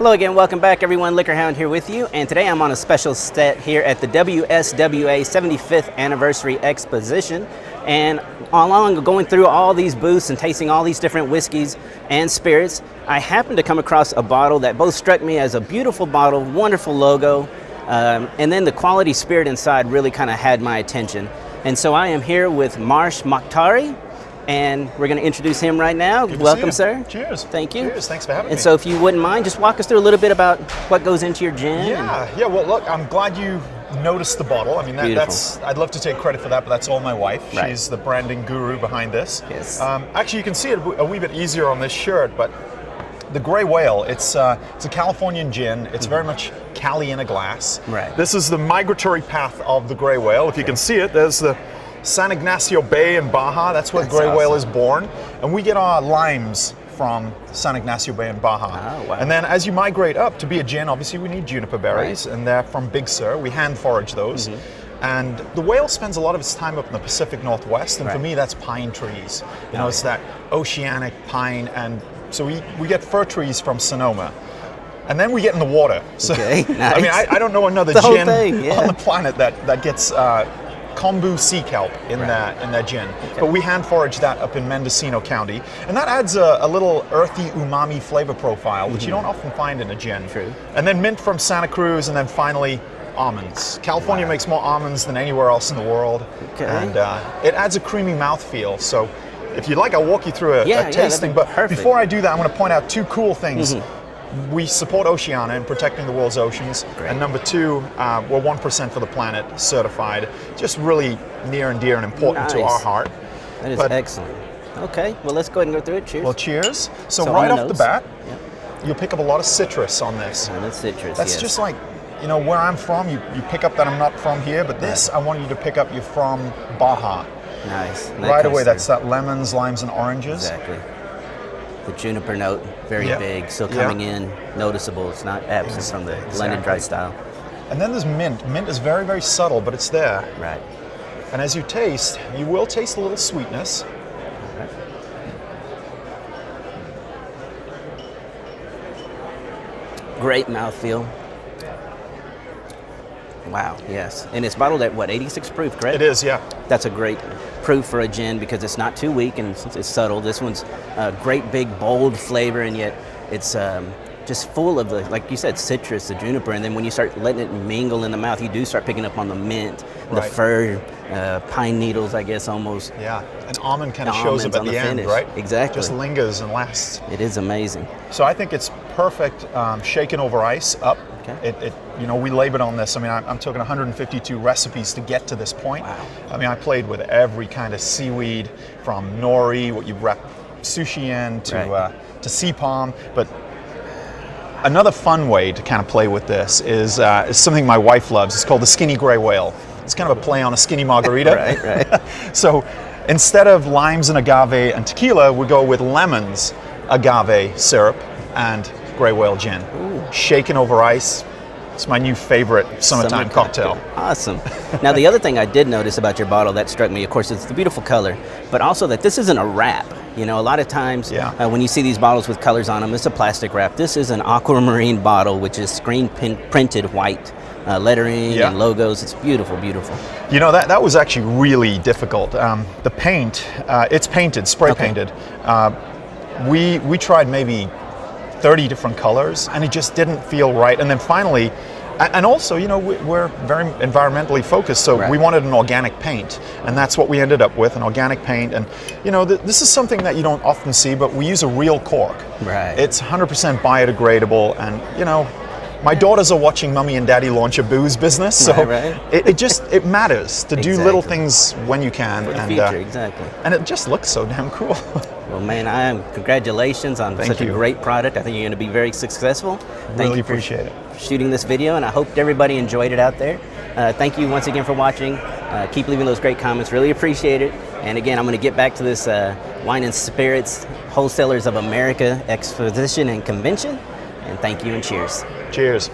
Hello again, welcome back everyone, Liquorhound here with you, and today I'm on a special set here at the WSWA 75th Anniversary Exposition, and along going through all these booths and tasting all these different whiskeys and spirits, I happened to come across a bottle that both struck me as a beautiful bottle, wonderful logo, and then the quality spirit inside really kind of had my attention. And so I am here with Marsh Mokhtari, and we're going to introduce him right now. Welcome, sir. Cheers. Thank you. Cheers. Thanks for having me. And so if you wouldn't mind, just walk us through a little bit about what goes into your gin. Yeah. Well, look, I'm glad you noticed the bottle. I mean, that's, I'd love to take credit for that, but that's all my wife. Right. She's the branding guru behind this. Yes. Actually, you can see it a wee bit easier on this shirt, but the Grey Whale, it's a Californian gin. It's very much Cali in a glass. Right. This is the migratory path of the Grey Whale. If you can see it, there's the San Ignacio Bay in Baja. That's where Grey Whale is born. And we get our limes from San Ignacio Bay in Baja. Oh, wow. And then as you migrate up to be a gin, obviously we need Juniper Berries, and they're from Big Sur. We hand forage those. And the whale spends a lot of its time up in the Pacific Northwest, and for me that's pine trees. You know, it's that oceanic pine, and so we get fir trees from Sonoma. And then we get in the water. So, nice. I mean, I don't know another gin on the planet that gets kombu sea kelp in that gin. But we hand forage that up in Mendocino County, and that adds a little earthy umami flavor profile, which you don't often find in a gin. True. And then mint from Santa Cruz, and then finally almonds. California makes more almonds than anywhere else in the world, and it adds a creamy mouthfeel. So if you'd like, I'll walk you through a tasting, but before I do that, I'm going to point out two cool things. We support Oceana in protecting the world's oceans, and number two, we're 1% for the planet certified. Just really near and dear and important to our heart. That is excellent. Okay, well let's go ahead and go through it. Cheers. Well, cheers. So right off the bat, you'll pick up a lot of citrus on this. And it's citrus, That's just like, you know, where I'm from, you pick up that I'm not from here, but this, I want you to pick up you're from Baja. Nice. Right away, that's that lemons, limes, and oranges. Exactly. The juniper note, very big, still coming in, noticeable. It's not absent from the London dry style. And then there's mint. Mint is very, very subtle, but it's there. Right. And as you taste, you will taste a little sweetness. Great mouthfeel. Wow, yes. And it's bottled at what, 86 proof, correct? It is, yeah. That's a great proof for a gin because it's not too weak and it's subtle. This one's a great big bold flavor, and yet it's just full of the, like you said, citrus, the juniper, and then when you start letting it mingle in the mouth, you do start picking up on the mint, the fir, pine needles, I guess, almost. Yeah, and almond kind of shows up at the end, right? Exactly. Just lingers and lasts. It is amazing. So I think it's perfect shaken over ice up. Okay. You know, we labored on this. I mean, I'm talking 152 recipes to get to this point. Wow. I mean, I played with every kind of seaweed, from nori, what you wrap sushi in, to sea palm. But another fun way to kind of play with this is something my wife loves. It's called the skinny gray whale. It's kind of a play on a skinny margarita. Right. So instead of limes and agave and tequila, we go with lemons, agave syrup, and Grey Whale gin. Ooh. Shaken over ice. It's my new favorite summertime cocktail. Awesome. Now the other thing I did notice about your bottle that struck me, of course, it's the beautiful color, but also that this isn't a wrap. You know, a lot of times when you see these bottles with colors on them, it's a plastic wrap. This is an aquamarine bottle, which is screen printed white. Lettering and logos. It's beautiful, beautiful. You know, that was actually really difficult. The paint, it's painted, spray painted. We tried maybe 30 different colors, and it just didn't feel right. And then finally, and also, you know, we're very environmentally focused, so we wanted an organic paint, and that's what we ended up with, an organic paint. And you know, this is something that you don't often see, but we use a real cork. Right. It's 100% biodegradable, and you know, my daughters are watching Mummy and Daddy launch a booze business, so it matters to do little things when you can. For the future, and it just looks so damn cool. Well, man, congratulations on such a great product. I think you're going to be very successful. Thank you for shooting this video, and I hope everybody enjoyed it out there. Thank you once again for watching. Keep leaving those great comments. Really appreciate it. And again, I'm going to get back to this Wine and Spirits Wholesalers of America Exposition and Convention. And thank you and cheers. Cheers.